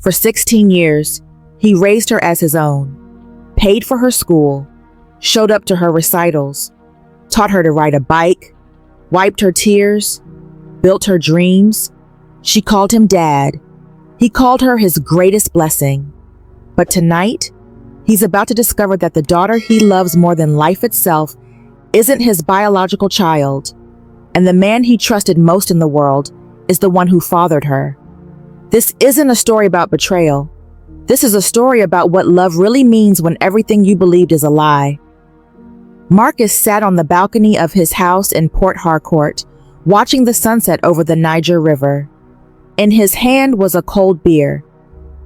For 16 years, he raised her as his own, paid for her school, showed up to her recitals, taught her to ride a bike, wiped her tears, built her dreams. She called him dad. He called her his greatest blessing. But tonight, he's about to discover that the daughter he loves more than life itself isn't his biological child, and the man he trusted most in the world is the one who fathered her. This isn't a story about betrayal. This is a story about what love really means when everything you believed is a lie. Marcus sat on the balcony of his house in Port Harcourt, watching the sunset over the Niger River. In his hand was a cold beer.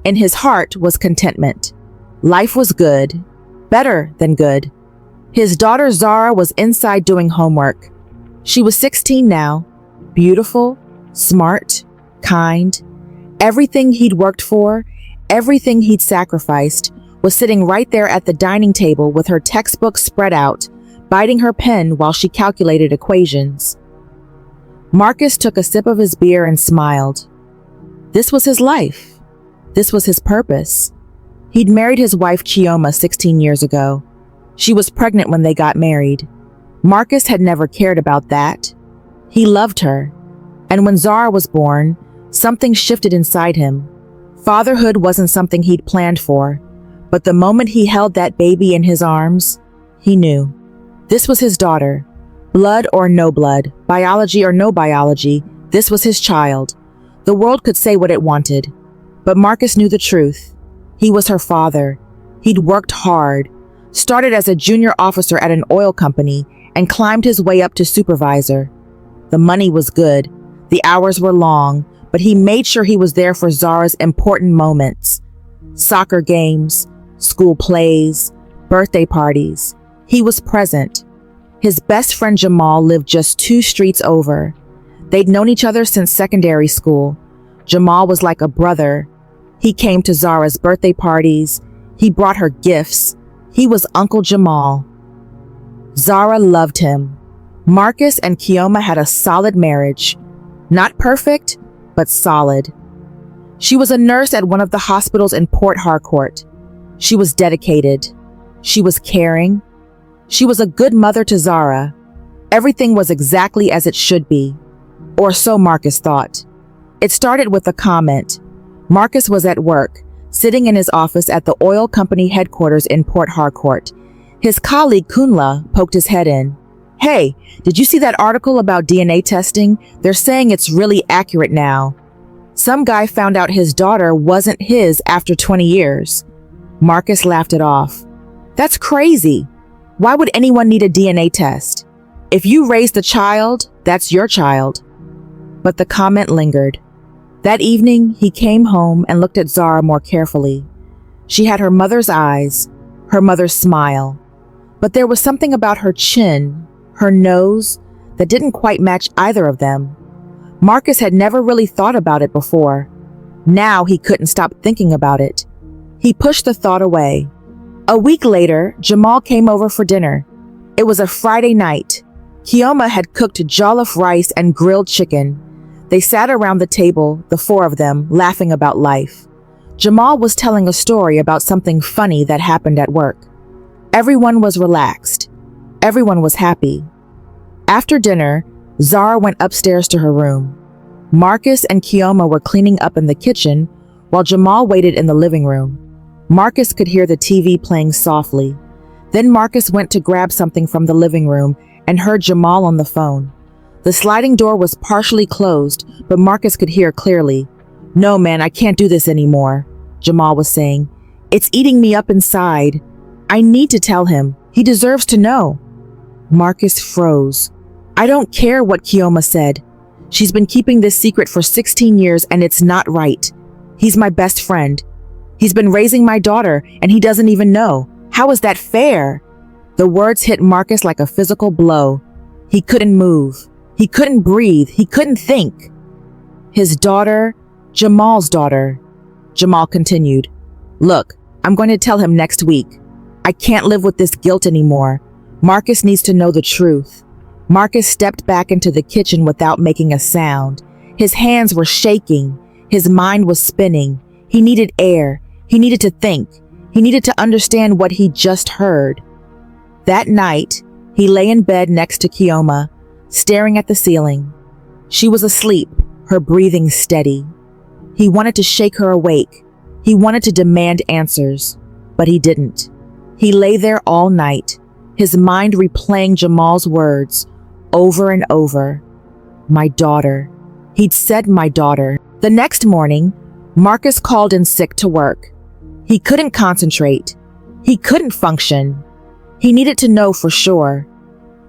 In his heart was contentment. Life was good, better than good. His daughter Zara was inside doing homework. She was 16 now, beautiful, smart, kind. Everything he'd worked for, everything he'd sacrificed, was sitting right there at the dining table with her textbook spread out, biting her pen while she calculated equations. Marcus took a sip of his beer and smiled. This was his life. This was his purpose. He'd married his wife Chioma 16 years ago. She was pregnant when they got married. Marcus had never cared about that. He loved her. And when Zara was born, something shifted inside him. Fatherhood wasn't something he'd planned for, but the moment he held that baby in his arms, he knew. This was his daughter. Blood or no blood, biology or no biology, this was his child. The world could say what it wanted, but Marcus knew the truth. He was her father. He'd worked hard, started as a junior officer at an oil company, and climbed his way up to supervisor. The money was good, the hours were long, but he made sure he was there for Zara's important moments. Soccer games, school plays, birthday parties. He was present. His best friend Jamal lived just 2 streets over. They'd known each other since secondary school. Jamal was like a brother. He came to Zara's birthday parties. He brought her gifts. He was Uncle Jamal. Zara loved him. Marcus and Chioma had a solid marriage. Not perfect, but solid. She was a nurse at one of the hospitals in Port Harcourt. She was dedicated. She was caring. She was a good mother to Zara. Everything was exactly as it should be. Or so Marcus thought. It started with a comment. Marcus was at work, sitting in his office at the oil company headquarters in Port Harcourt. His colleague Kunla poked his head in. "Hey, did you see that article about DNA testing? They're saying it's really accurate now. Some guy found out his daughter wasn't his after 20 years. Marcus laughed it off. "That's crazy. Why would anyone need a DNA test? If you raised a child, that's your child." But the comment lingered. That evening, he came home and looked at Zara more carefully. She had her mother's eyes, her mother's smile. But there was something about her chin, her nose, that didn't quite match either of them. Marcus had never really thought about it before. Now he couldn't stop thinking about it. He pushed the thought away. A week later, Jamal came over for dinner. It was a Friday night. Chioma had cooked jollof rice and grilled chicken. They sat around the table, the 4 of them, laughing about life. Jamal was telling a story about something funny that happened at work. Everyone was relaxed. Everyone was happy. After dinner, Zara went upstairs to her room. Marcus and Chioma were cleaning up in the kitchen, while Jamal waited in the living room. Marcus could hear the TV playing softly. Then Marcus went to grab something from the living room and heard Jamal on the phone. The sliding door was partially closed, but Marcus could hear clearly. "No, man, I can't do this anymore," Jamal was saying. "It's eating me up inside. I need to tell him. He deserves to know." Marcus froze. "I don't care what Chioma said. She's been keeping this secret for 16 years and it's not right. He's my best friend. He's been raising my daughter and he doesn't even know. How is that fair?" The words hit Marcus like a physical blow. He couldn't move. He couldn't breathe. He couldn't think. "His daughter, Jamal's daughter," Jamal continued. "Look, I'm going to tell him next week. I can't live with this guilt anymore. Marcus needs to know the truth." Marcus stepped back into the kitchen without making a sound. His hands were shaking. His mind was spinning. He needed air. He needed to think. He needed to understand what he just heard. That night, he lay in bed next to Kioma, staring at the ceiling. She was asleep, her breathing steady. He wanted to shake her awake. He wanted to demand answers, but he didn't. He lay there all night, his mind replaying Jamal's words over and over. My daughter. He'd said my daughter. The next morning, Marcus called in sick to work. He couldn't concentrate. He couldn't function. He needed to know for sure.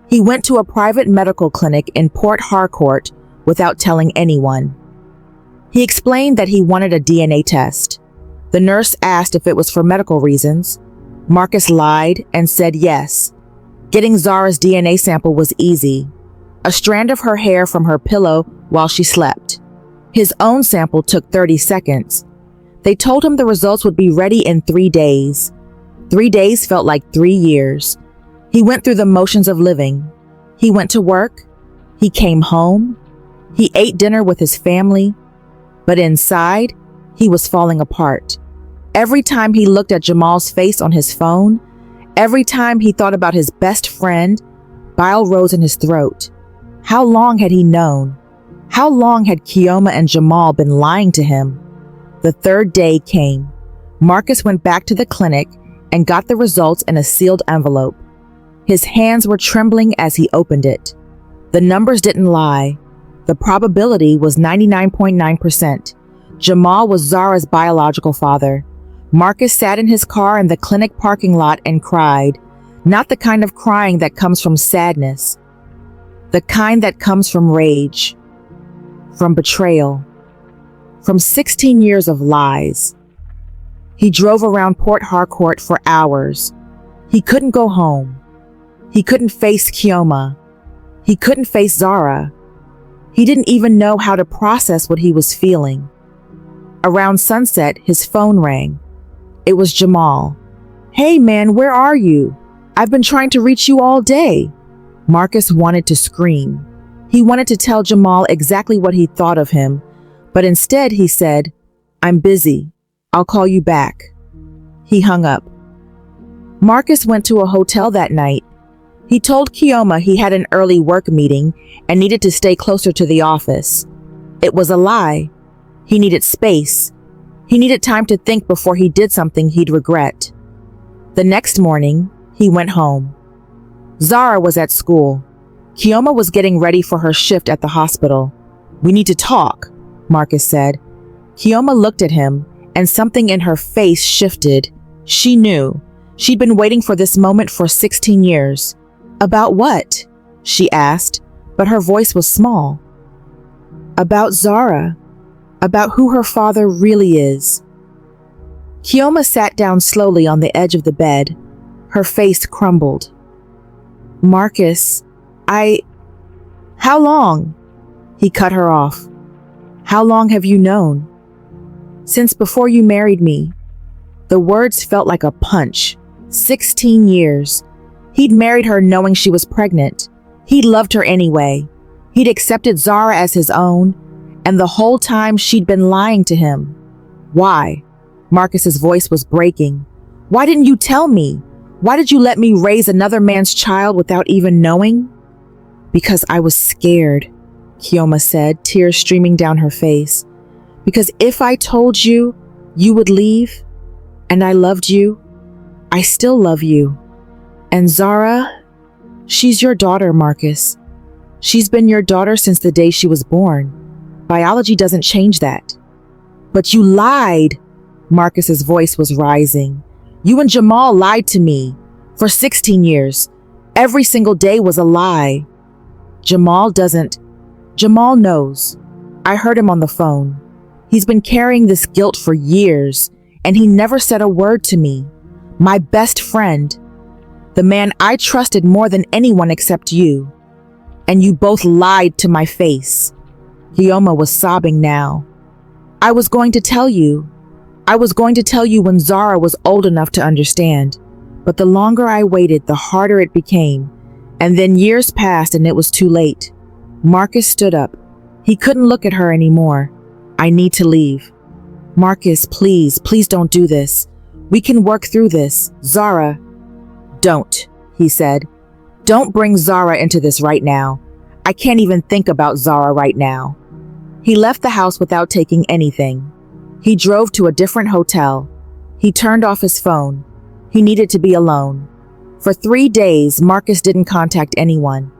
He went to a private medical clinic in Port Harcourt without telling anyone. He explained that he wanted a DNA test. The nurse asked if it was for medical reasons. Marcus lied and said yes. Getting Zara's DNA sample was easy. A strand of her hair from her pillow while she slept. His own sample took 30 seconds. They told him the results would be ready in 3 days. 3 days felt like 3 years. He went through the motions of living. He went to work. He came home. He ate dinner with his family. But inside, he was falling apart. Every time he looked at Jamal's face on his phone, every time he thought about his best friend, bile rose in his throat. How long had he known? How long had Kioma and Jamal been lying to him? The third day came. Marcus went back to the clinic and got the results in a sealed envelope. His hands were trembling as he opened it. The numbers didn't lie. The probability was 99.9%. Jamal was Zara's biological father. Marcus sat in his car in the clinic parking lot and cried. Not the kind of crying that comes from sadness. The kind that comes from rage. From betrayal. From 16 years of lies. He drove around Port Harcourt for hours. He couldn't go home. He couldn't face Kioma. He couldn't face Zara. He didn't even know how to process what he was feeling. Around sunset, his phone rang. It was Jamal. Hey man, where are you? I've been trying to reach you all day. Marcus wanted to scream. He wanted to tell Jamal exactly what he thought of him, but instead he said, I'm busy. I'll call you back. He hung up. Marcus went to a hotel that night. He told Kioma he had an early work meeting and needed to stay closer to the office. It was a lie. He needed space. He needed time to think before he did something he'd regret. The next morning, he went home. Zara was at school. Kioma was getting ready for her shift at the hospital. We need to talk, Marcus said. Kioma looked at him, and something in her face shifted. She knew. She'd been waiting for this moment for 16 years. About what? She asked, but her voice was small. About Zara. About who her father really is. Kioma sat down slowly on the edge of the bed. Her face crumbled. Marcus, How long? He cut her off. How long have you known? Since before you married me. The words felt like a punch. 16 years. He'd married her knowing she was pregnant. He'd loved her anyway. He'd accepted Zara as his own, and the whole time she'd been lying to him. Why? Marcus's voice was breaking. Why didn't you tell me? Why did you let me raise another man's child without even knowing? Because I was scared, Kioma said, tears streaming down her face. Because if I told you, you would leave, and I loved you. I still love you. And Zara, she's your daughter, Marcus. She's been your daughter since the day she was born. Biology doesn't change that. But you lied. Marcus's voice was rising. You and Jamal lied to me. For 16 years. Every single day was a lie. Jamal knows. I heard him on the phone. He's been carrying this guilt for years, and he never said a word to me. My best friend. The man I trusted more than anyone except you. And you both lied to my face. Kioma was sobbing now. I was going to tell you. I was going to tell you when Zara was old enough to understand. But the longer I waited, the harder it became. And then years passed and it was too late. Marcus stood up. He couldn't look at her anymore. I need to leave. Marcus, please don't do this. We can work through this. Zara. Don't, he said. Don't bring Zara into this right now. I can't even think about Zara right now. He left the house without taking anything. He drove to a different hotel. He turned off his phone. He needed to be alone. For 3 days, Marcus didn't contact anyone.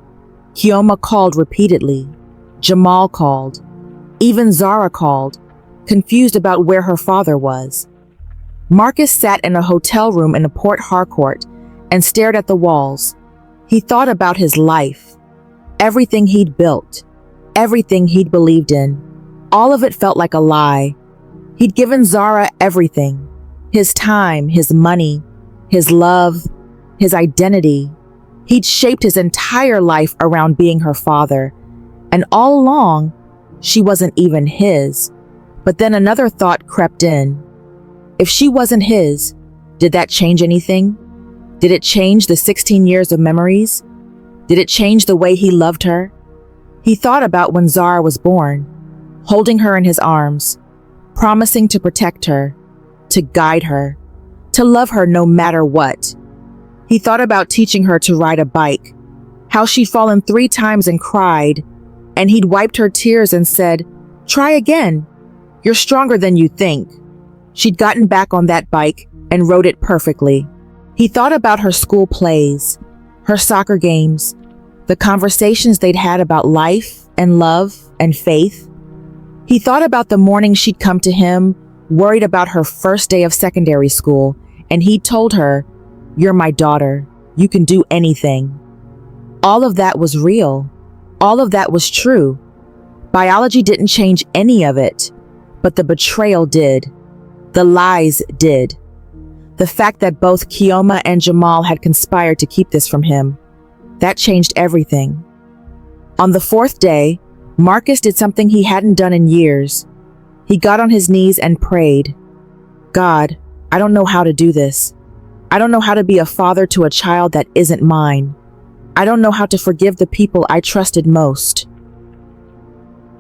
Kioma called repeatedly. Jamal called. Even Zara called, confused about where her father was. Marcus sat in a hotel room in Port Harcourt and stared at the walls. He thought about his life, everything he'd built, everything he'd believed in. All of it felt like a lie. He'd given Zara everything, his time, his money, his love, his identity. He'd shaped his entire life around being her father, and all along, she wasn't even his. But then another thought crept in. If she wasn't his, did that change anything? Did it change the 16 years of memories? Did it change the way he loved her? He thought about when Zara was born, holding her in his arms, promising to protect her, to guide her, to love her no matter what. He thought about teaching her to ride a bike, how she'd fallen 3 times and cried, and he'd wiped her tears and said, "Try again. You're stronger than you think." She'd gotten back on that bike and rode it perfectly. He thought about her school plays, her soccer games, the conversations they'd had about life and love and faith. He thought about the morning she'd come to him, worried about her first day of secondary school, and he'd told her, "You're my daughter. You can do anything." All of that was real. All of that was true. Biology didn't change any of it, but the betrayal did. The lies did. The fact that both Kioma and Jamal had conspired to keep this from him, that changed everything. On the 4th day, Marcus did something he hadn't done in years. He got on his knees and prayed, "God, I don't know how to do this. I don't know how to be a father to a child that isn't mine. I don't know how to forgive the people I trusted most.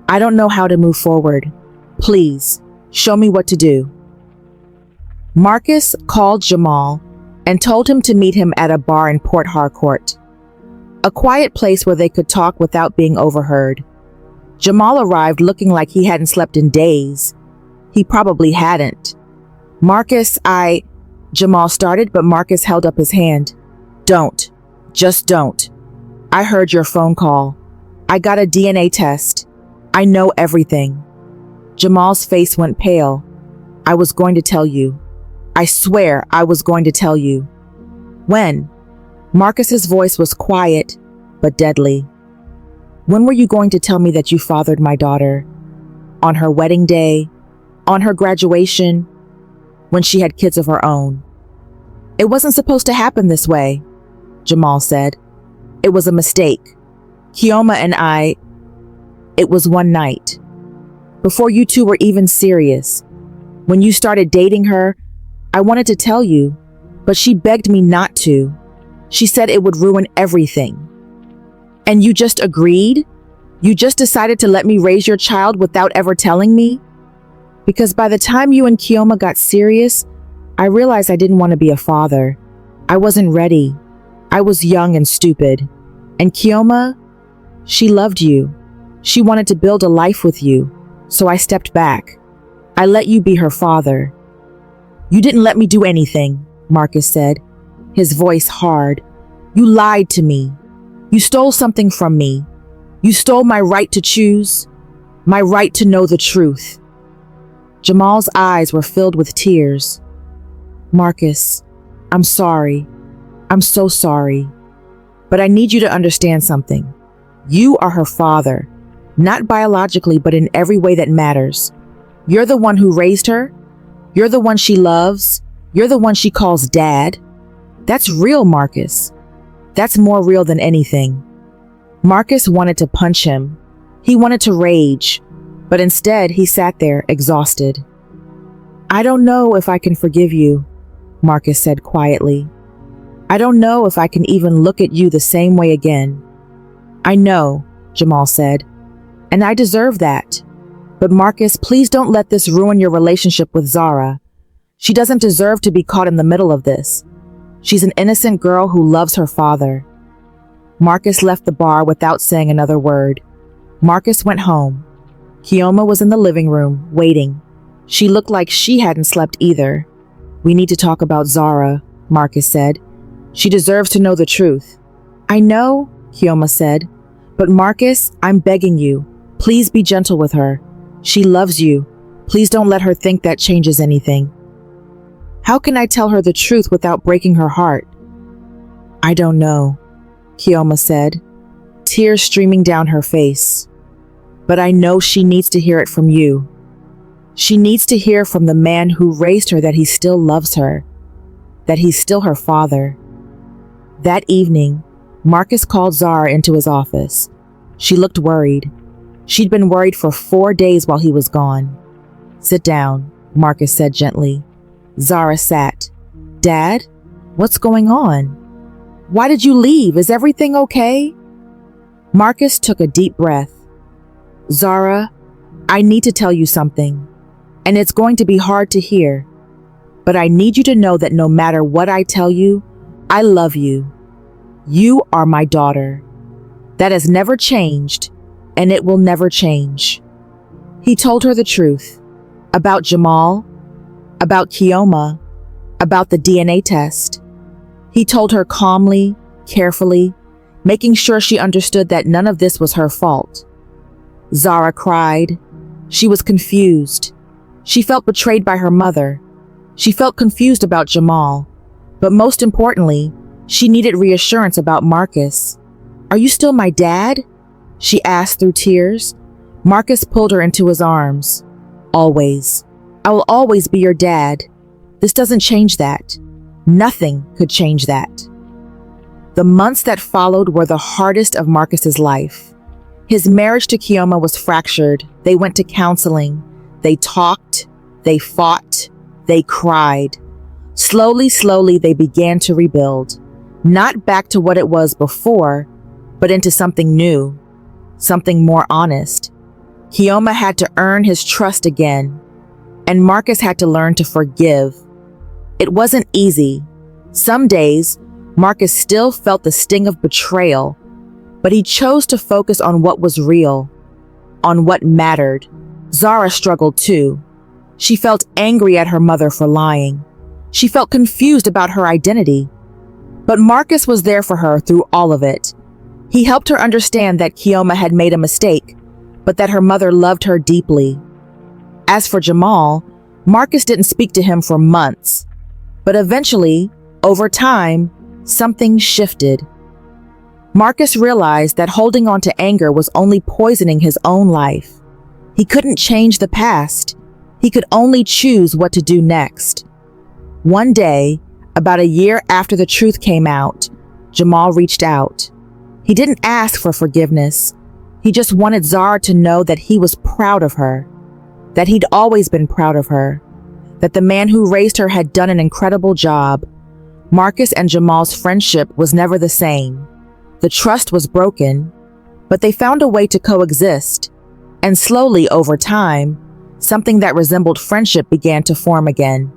I don't know how to move forward. Please, show me what to do." Marcus called Jamal and told him to meet him at a bar in Port Harcourt, a quiet place where they could talk without being overheard. Jamal arrived looking like he hadn't slept in days. He probably hadn't. Jamal started, but Marcus held up his hand. "Don't. Just don't. I heard your phone call. I got a DNA test. I know everything." Jamal's face went pale. "I was going to tell you. I swear I was going to tell you." "When?" Marcus's voice was quiet, but deadly. "When were you going to tell me that you fathered my daughter? On her wedding day? On her graduation? When she had kids of her own?" "It wasn't supposed to happen this way," Jamal said. "It was a mistake. Kioma and it was one night. Before you two were even serious. When you started dating her, I wanted to tell you, but she begged me not to. She said it would ruin everything." "And you just agreed? You just decided to let me raise your child without ever telling me?" "Because by the time you and Kioma got serious, I realized I didn't want to be a father. I wasn't ready. I was young and stupid. And Kioma, she loved you. She wanted to build a life with you. So I stepped back. I let you be her father." "You didn't let me do anything," Marcus said, his voice hard. "You lied to me. You stole something from me. You stole my right to choose, my right to know the truth." Jamal's eyes were filled with tears. "Marcus, I'm sorry. I'm so sorry. But I need you to understand something. You are her father, not biologically, but in every way that matters. You're the one who raised her. You're the one she loves. You're the one she calls dad. That's real, Marcus. That's more real than anything." Marcus wanted to punch him. He wanted to rage, but instead he sat there exhausted. "I don't know if I can forgive you," Marcus said quietly. "I don't know if I can even look at you the same way again." "I know," Jamal said, "and I deserve that. But Marcus, please don't let this ruin your relationship with Zara. She doesn't deserve to be caught in the middle of this. She's an innocent girl who loves her father. Marcus left the bar without saying another word. Marcus went home. Kioma was in the living room, waiting. She looked like she hadn't slept either. "We need to talk about Zara," Marcus said. "She deserves to know the truth." "I know," Kioma said. "But Marcus, I'm begging you, please be gentle with her. She loves you. Please don't let her think that changes anything." "How can I tell her the truth without breaking her heart?" "I don't know," Kioma said, tears streaming down her face. "But I know she needs to hear it from you. She needs to hear from the man who raised her that he still loves her, that he's still her father." That evening, Marcus called Zara into his office. She looked worried. She'd been worried for 4 days while he was gone. "Sit down," Marcus said gently. Zara sat. "Dad, what's going on? Why did you leave? Is everything okay?" Marcus took a deep breath. "Zara, I need to tell you something, and it's going to be hard to hear. But I need you to know that no matter what I tell you, I love you. You are my daughter. That has never changed, and it will never change." He told her the truth about Jamal, about Kioma, about the DNA test. He told her calmly, carefully, making sure she understood that none of this was her fault. Zara cried. She was confused. She felt betrayed by her mother. She felt confused about Jamal. But most importantly, she needed reassurance about Marcus. "Are you still my dad?" she asked through tears. Marcus pulled her into his arms. "Always. I will always be your dad. This doesn't change that. Nothing could change that." The months that followed were the hardest of Marcus's life. His marriage to Kioma was fractured. They went to counseling. They talked. They fought. They cried. Slowly, they began to rebuild. Not back to what it was before, but into something new, something more honest. Kioma had to earn his trust again, and Marcus had to learn to forgive. It wasn't easy. Some days, Marcus still felt the sting of betrayal, but he chose to focus on what was real, on what mattered. Zara struggled too. She felt angry at her mother for lying. She felt confused about her identity. But Marcus was there for her through all of it. He helped her understand that Kioma had made a mistake, but that her mother loved her deeply. As for Jamal, Marcus didn't speak to him for months. But eventually, over time, something shifted. Marcus realized that holding on to anger was only poisoning his own life. He couldn't change the past. He could only choose what to do next. One day, about a year after the truth came out, Jamal reached out. He didn't ask for forgiveness. He just wanted Zara to know that he was proud of her, that he'd always been proud of her, that the man who raised her had done an incredible job. Marcus and Jamal's friendship was never the same. The trust was broken, but they found a way to coexist, and slowly over time, something that resembled friendship began to form again.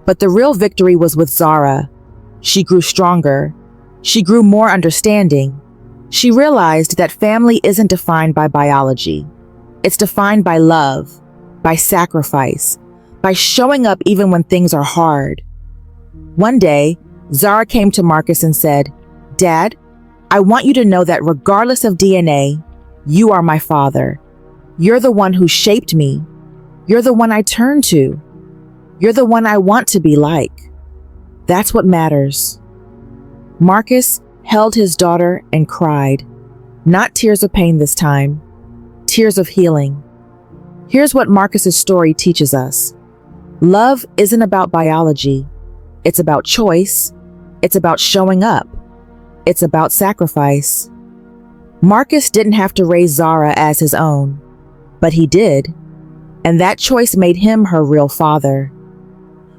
But the real victory was with Zara. She grew stronger. She grew more understanding. She realized that family isn't defined by biology. It's defined by love, by sacrifice, by showing up even when things are hard. One day, Zara came to Marcus and said, "Dad, I want you to know that regardless of DNA, you are my father. You're the one who shaped me. You're the one I turn to. You're the one I want to be like. That's what matters." Marcus held his daughter and cried. Not tears of pain this time, tears of healing. Here's what Marcus's story teaches us. Love isn't about biology. It's about choice. It's about showing up. It's about sacrifice. Marcus didn't have to raise Zara as his own, but he did. And that choice made him her real father.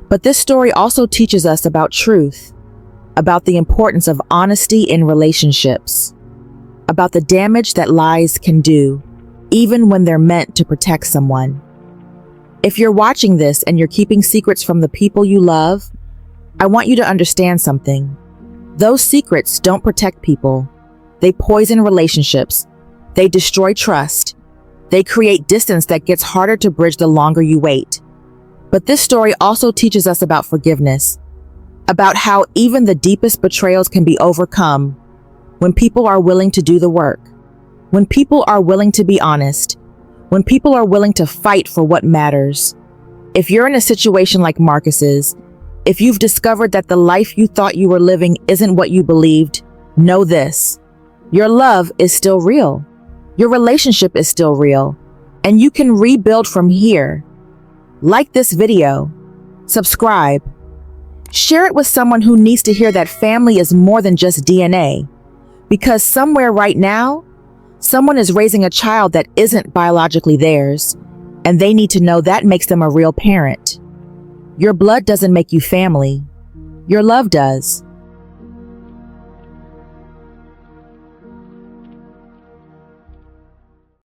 But this story also teaches us about truth, about the importance of honesty in relationships, about the damage that lies can do. even when they're meant to protect someone. If you're watching this and you're keeping secrets from the people you love, I want you to understand something. Those secrets don't protect people. They poison relationships. They destroy trust. They create distance that gets harder to bridge the longer you wait. But this story also teaches us about forgiveness, about how even the deepest betrayals can be overcome when people are willing to do the work, when people are willing to be honest, when people are willing to fight for what matters. If you're in a situation like Marcus's, if you've discovered that the life you thought you were living isn't what you believed, know this: your love is still real. Your relationship is still real, and you can rebuild from here. Like this video, subscribe, share it with someone who needs to hear that family is more than just DNA, because somewhere right now, someone is raising a child that isn't biologically theirs, and they need to know that makes them a real parent. Your blood doesn't make you family. Your love does.